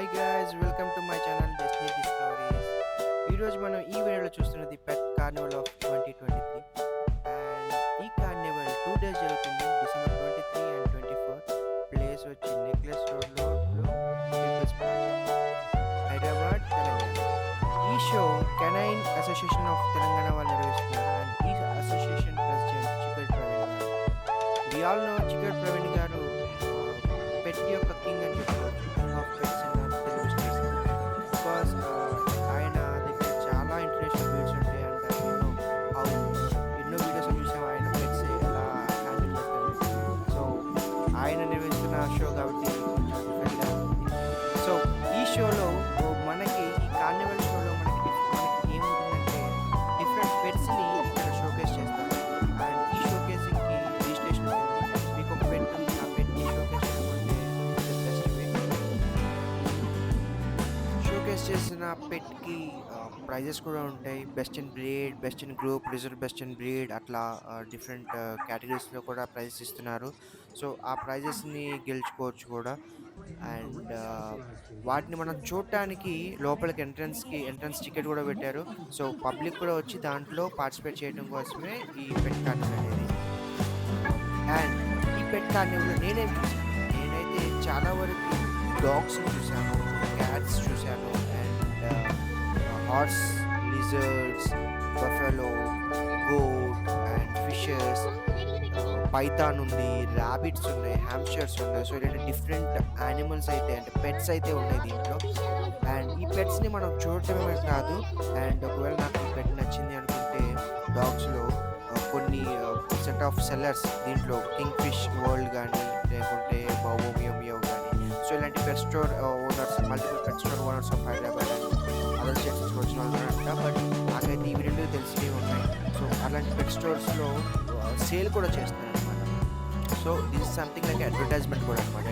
Hi guys, welcome to my channel destiny discoveries. ఈరోజు మనం ఈ వీడియోలో చూస్తున్నది పెట్ కార్నివల్ ఆఫ్ 2023. అండ్ ఈ కార్నివల్ 2 days జరుగుతుంది, డిసెంబర్ 23 అండ్ 24. ప్లేస్ వచ్చి నెక్లెస్ రోడ్లో పీపుల్స్ ప్లాజా, హైదరాబాద్, తెలంగాణ. ఈ show canine association of Telangana వాళ్ళు నిర్వహిస్తున్నారు. అండ్ ఈ అసోసియేషన్ ప్రెసిడెంట్ చికట్ ప్రవీణ్ గారు. వి ఆల్ నో చికట్ ప్రవీణ్ గారు పెట్ యొక్క కింగ్ అని చెప్పుకోవచ్చు, king of pets in Telugu states. Because ఆయన దగ్గర చాలా ఇంటర్నేషనల్ బ్రీడ్స్ ఉంటాయి. అండ్ ఎన్నో వీడియోస్ చూసాం ఆయన పెట్స్ ఎలా హ్యాండిల్ చేస్తారు. సో ఆయన నిర్వహిస్తున్న షో కాబట్టి కొంచెం డిఫరెంట్గా ఉంది. సో ఈ షోలో మనకి ఈ కార్నివల్ షోలో మనకి ఏముంటుందంటే డిఫరెంట్ పెట్స్ని ఇక్కడ షోకేస్ చేస్తారు. అండ్ ఈ షోకేసింగ్కి రిజిస్ట్రేషన్ ఉంటుంది. మీకు ఒక పెట్ ఉంది, ఆ పెట్ని షోకేస్ చేసుకుంటే బెస్ట్ వే. షోకేస్ చేసిన పెట్కి ప్రైజెస్ కూడా ఉంటాయి. Best in breed, best in group, reserve best in breed, అట్లా డిఫరెంట్ కేటగిరీస్లో కూడా ప్రైజెస్ ఇస్తున్నారు. సో ఆ ప్రైజెస్ని గెలుచుకోవచ్చు కూడా. అండ్ వాటిని మనం చూడటానికి లోపలికి ఎంట్రన్స్ టికెట్ కూడా పెట్టారు. సో పబ్లిక్ కూడా వచ్చి దాంట్లో పార్టిసిపేట్ చేయడం కోసమే ఈ పెట్ కార్నివల్ అనేది. అండ్ ఈ పెట్ కార్నివల్లో నేనైతే చాలా వరకు డాగ్స్ చూశాను, క్యాట్స్ చూశాను, and horse, lizards, buffalo, goat and fishes, python ఉంది, ర్యాబిట్స్ ఉన్నాయి, హ్యామ్స్టర్స్ ఉన్నాయి. సో ఇలాంటి డిఫరెంట్ యానిమల్స్ అయితే అంటే పెట్స్ అయితే ఉన్నాయి దీంట్లో. అండ్ ఈ పెట్స్ని మనం చూడటమే కాదు, అండ్ ఒకవేళ నాకు ఈ పెట్ నచ్చింది అనుకుంటే డాగ్స్లో కొన్ని సెట్ ఆఫ్ సెల్లర్స్ దీంట్లో కింగ్ ఫిష్ వరల్డ్ కానీ లేకుంటే బావో మియో మియో కానీ, సో ఇలాంటి pet store owners, multiple pet store owners of Hyderabad and other states నుంచి వచ్చిన వాళ్ళు అంట. బట్ నాకైతే ఇవి రెండు తెలిసినవి ఉన్నాయి. సో అలాంటి పెట్ స్టోర్స్లో సేల్ కూడా చేస్తారు అనమాట. So this is something like advertisement కూడా అనమాట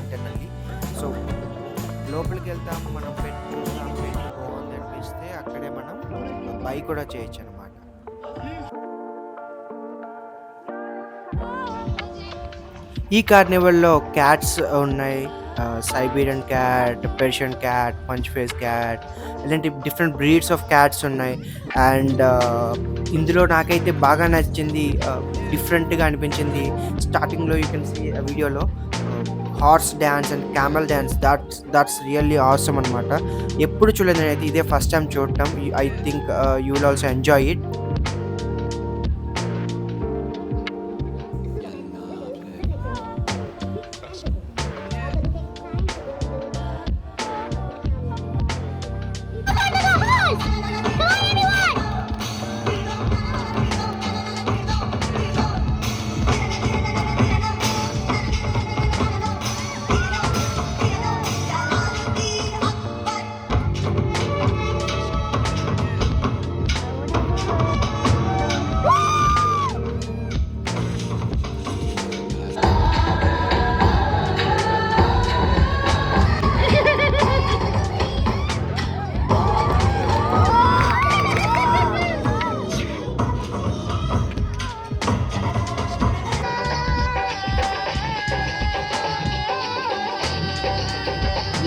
ఇంటర్నల్లీ. సో లోపలికి వెళ్తాము, మనం పెట్ చూస్తాం, పెట్ బాగుంది అనిపిస్తే అక్కడే మనం బై కూడా చేయొచ్చు అనమాట. ఈ కార్నివల్లో క్యాట్స్ ఉన్నాయి, Siberian cat, Persian cat, punch face cat, ఇలాంటి డిఫరెంట్ బ్రీడ్స్ ఆఫ్ క్యాట్స్ ఉన్నాయి. అండ్ ఇందులో నాకైతే బాగా నచ్చింది, డిఫరెంట్గా అనిపించింది. స్టార్టింగ్లో యూ కెన్ సీ వీడియోలో horse dance and camel dance, that's really awesome అనమాట. ఎప్పుడు చూడలేదు నేనైతే, ఇదే ఫస్ట్ టైం చూడటం. I think you will also enjoy it.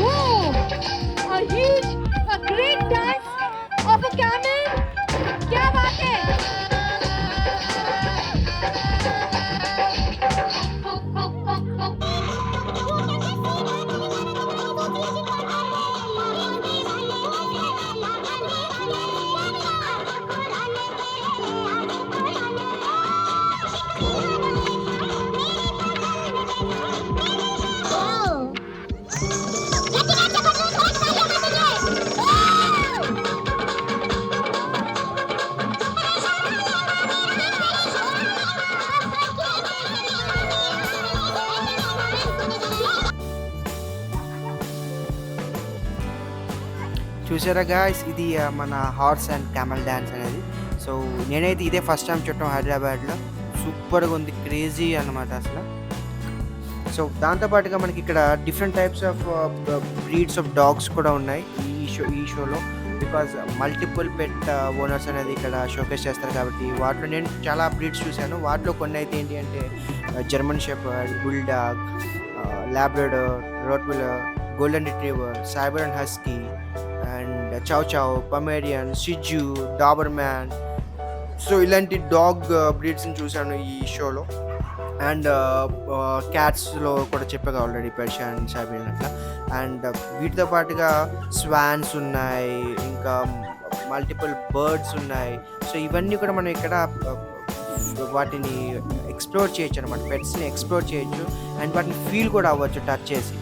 Whoa! A great dance of a camel. क्या बात है? చూసారా గాయ్స్, ఇది మన హార్స్ అండ్ క్యామెల్ డ్యాన్స్ అనేది. సో నేనైతే ఇదే ఫస్ట్ టైం చూడటం హైదరాబాద్లో. సూపర్గా ఉంది, క్రేజీ అనమాట అసలు. సో దాంతోపాటుగా మనకి ఇక్కడ different types of breeds of dogs కూడా ఉన్నాయి ఈ షోలో. బికాజ్ మల్టిపుల్ పెట్ ఓనర్స్ అనేది ఇక్కడ షోకేస్ చేస్తారు కాబట్టి వాటిలో నేను చాలా బ్రీడ్స్ చూశాను. వాటిలో కొన్ని అయితే ఏంటి అంటే German shepherd, bulldog, Labrador, Rottweiler, golden retriever, Siberian husky and chow chow, Pomeranian, shih tzu, Doberman. So ఇలాంటి డాగ్ బ్రీడ్స్‌ని చూసాను ఈ షోలో. అండ్ క్యాట్స్‌లో కూడా చెప్పాగా ఆల్రెడీ పర్షియన్, సైబీరియన్ అట్లా. అండ్ వీటితో పాటుగా స్వాన్స్ ఉన్నాయి. ఇంకా మల్టిపుల్ బర్డ్స్ ఉన్నాయి. సో ఇవన్నీ కూడా మనం ఇక్కడ వాటిని ఎక్స్‌ప్లోర్ చేయొచ్చనమాట. పెట్స్‌ని ఎక్స్‌ప్లోర్ చేయొచ్చు. అండ్ వాటిని ఫీల్ కూడా అవ్వచ్చు టచ్ చేసి.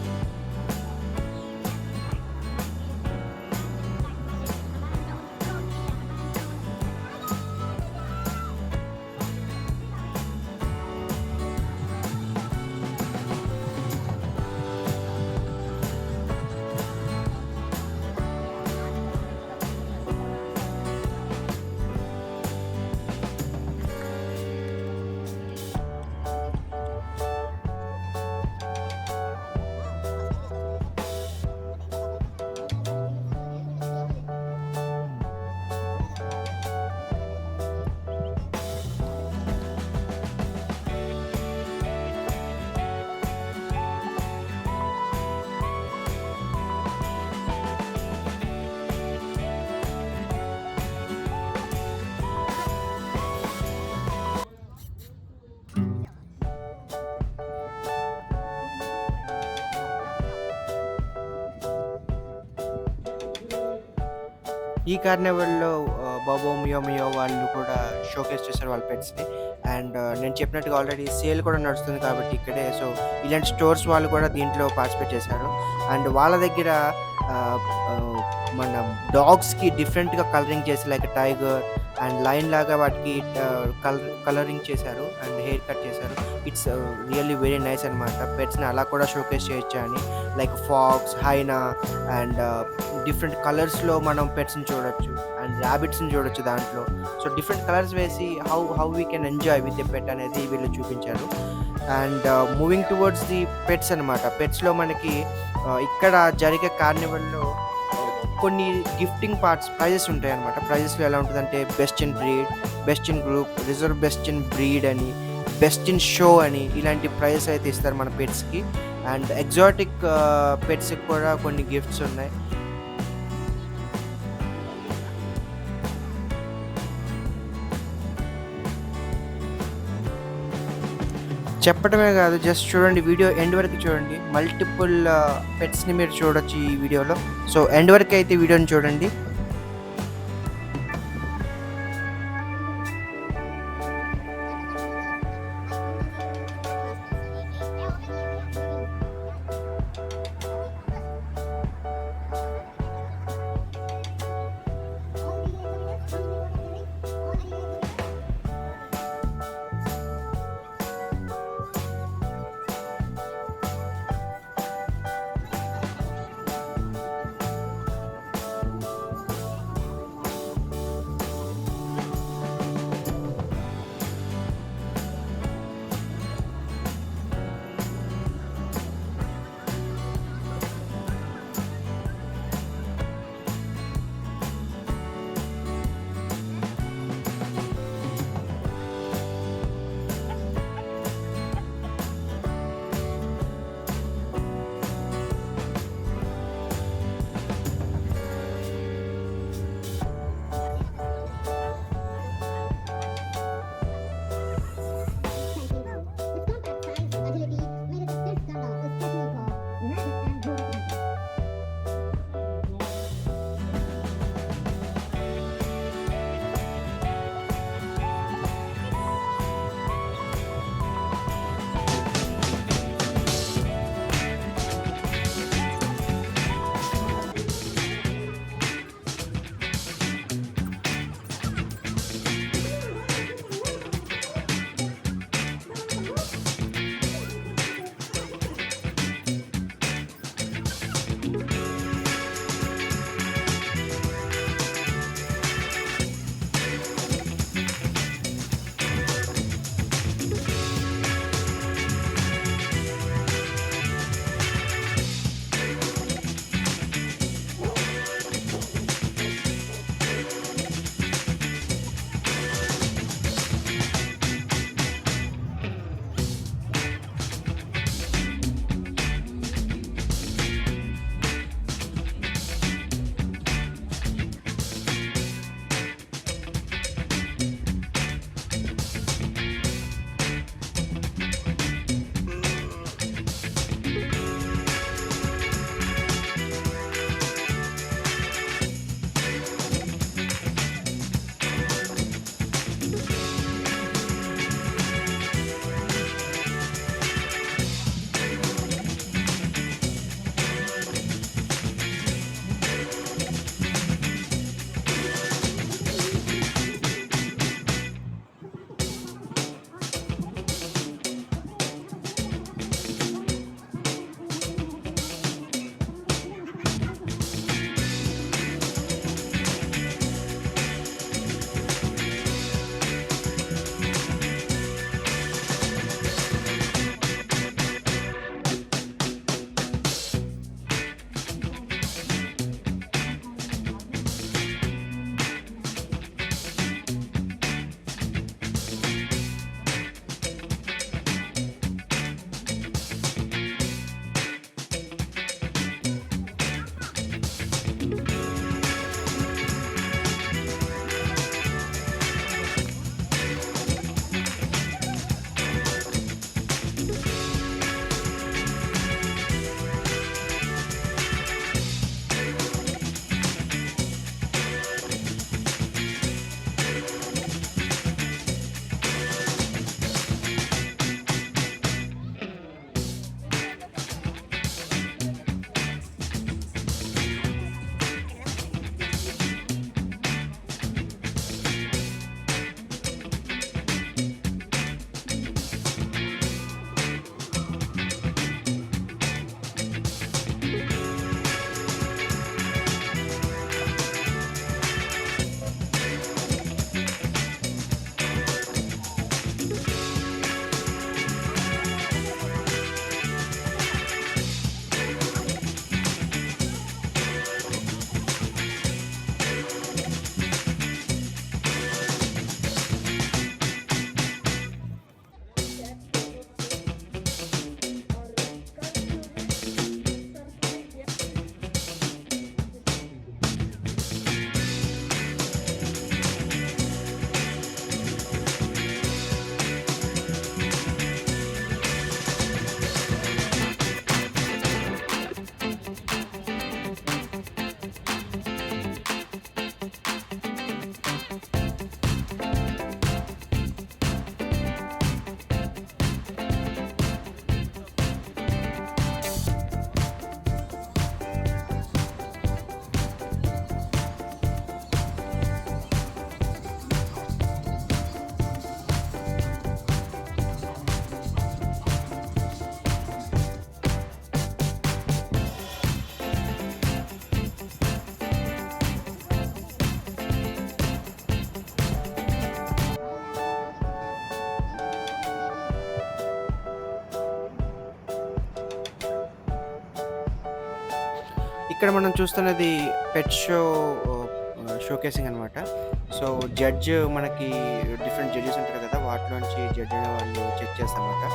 ఈ కార్నివల్‌లో 'బోబో మియో మియో' వాళ్ళు కూడా షోకేస్ చేశారు వాళ్ళ పెట్స్‌ని. అండ్ నేను చెప్పినట్టుగా ఆల్రెడీ సేల్ కూడా నడుస్తుంది కాబట్టి ఇక్కడే. సో ఇలాంటి స్టోర్స్ వాళ్ళు కూడా దీంట్లో పార్టిసిపేట్ చేశారు. అండ్ వాళ్ళ దగ్గర ఆహ్, ఆహ్, మన డాగ్స్‌కి డిఫరెంట్‌గా కలరింగ్ చేసి లైక్ టైగర్ అండ్ లయన్ లాగా వాటికి కలరింగ్ చేశారు అండ్ హెయిర్ కట్ చేశారు. ఇట్స్ రియల్లీ వెరీ నైస్ అనమాట. పెట్స్‌ని అలా కూడా షోకేస్ చేయొచ్చా అని. Like fox, hyena and different కలర్స్‌లో మనం పెట్స్‌ని చూడొచ్చు. అండ్ ర్యాబిట్స్‌ని చూడొచ్చు దాంట్లో. సో డిఫరెంట్ కలర్స్ వేసి how we can enjoy with a pet అనేది వీళ్ళు చూపించారు. And moving towards the pets అనమాట. పెట్స్‌లో మనకి ఇక్కడ జరిగే కార్నివల్‌లో కొన్ని గిఫ్టింగ్ ప్రైజెస్ ఉంటాయన్నమాట. ప్రైజెస్‌లో ఎలా ఉంటదంటే best in breed, best in group, reserve best in breed అని, బెస్ట్ ఇన్ షో అని ఇలాంటి ప్రైజెస్ అయితే ఇస్తారు మన పెట్స్‌కి. అండ్ ఎగ్జాటిక్ పెట్స్‌కి కూడా కొన్ని గిఫ్ట్స్ ఉన్నాయి. చెప్పడమే కాదు, జస్ట్ చూడండి, వీడియో ఎండ్ వరకు చూడండి. మల్టిపుల్ పెట్స్‌ని మీరు చూడొచ్చు ఈ వీడియోలో. సో ఎండ్ వరకు అయితే వీడియోని చూడండి. ఇక్కడ మనం చూస్తున్నది పెట్ షోకేసింగ్ అనమాట. సో, జడ్జ్ మనకి డిఫరెంట్ జడ్జెస్ ఉంటారు కదా! వాటిలోంచి జడ్జ్ అనేవాళ్ళు చెక్ చేస్తారనమాట.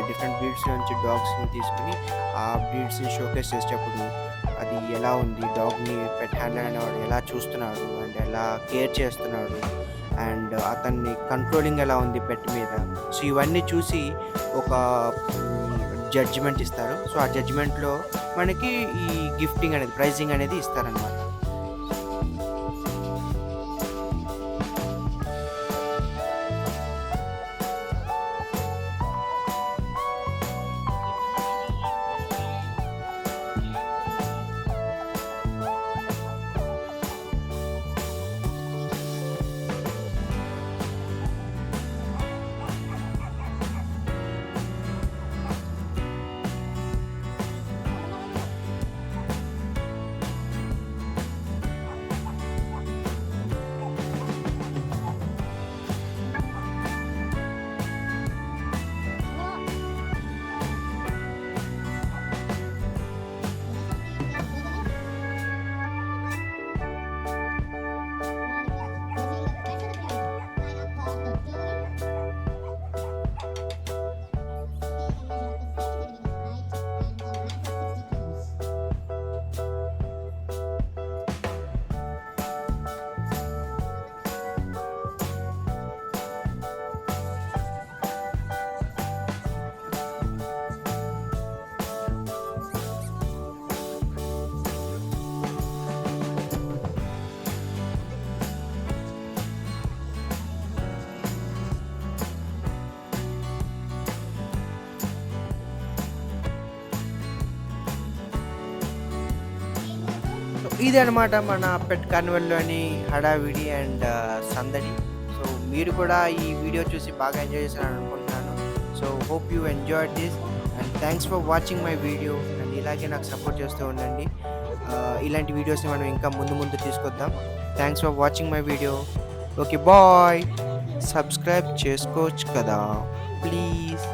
డిఫరెంట్ బ్రీడ్స్‌లోంచి డాగ్స్‌ని తీసుకొని, ఆ బ్రీడ్స్‌ని షోకేస్ చేసేటప్పుడు అది ఎలా ఉంది, డాగ్‌ని పెట్ హ్యాండ్లర్ అనేవాడు ఎలా చూస్తున్నాడు, అండ్ ఎలా కేర్ చేస్తున్నాడు, అండ్ అతన్ని కంట్రోలింగ్ ఎలా ఉంది పెట్ మీద. సో, ఇవన్నీ చూసి ఒక జడ్జిమెంట్ ఇస్తారు. సో, ఆ జడ్జిమెంట్‌లో మనకి ఈ గిఫ్టింగ్ అనేది, ప్రైజింగ్ అనేది ఇస్తారనమాట. సో, ఇదనమాట మన పెట్ కార్నివల్‌లోని హడావిడి అండ్ సందడి. సో, మీరు కూడా ఈ వీడియో చూసి బాగా ఎంజాయ్ చేశారని అనుకుంటున్నాను. So, hope you enjoyed this and thanks for watching my video. And ఇలాగే నాకు సపోర్ట్ చేస్తూ ఉండండి. ఇలాంటి వీడియోస్‌ని మనం ఇంకా ముందు ముందు తీసుకొద్దాం. Thanks for watching my video. Okay. Bye. Subscribe చేసుకోవచ్చు కదా! ప్లీజ్.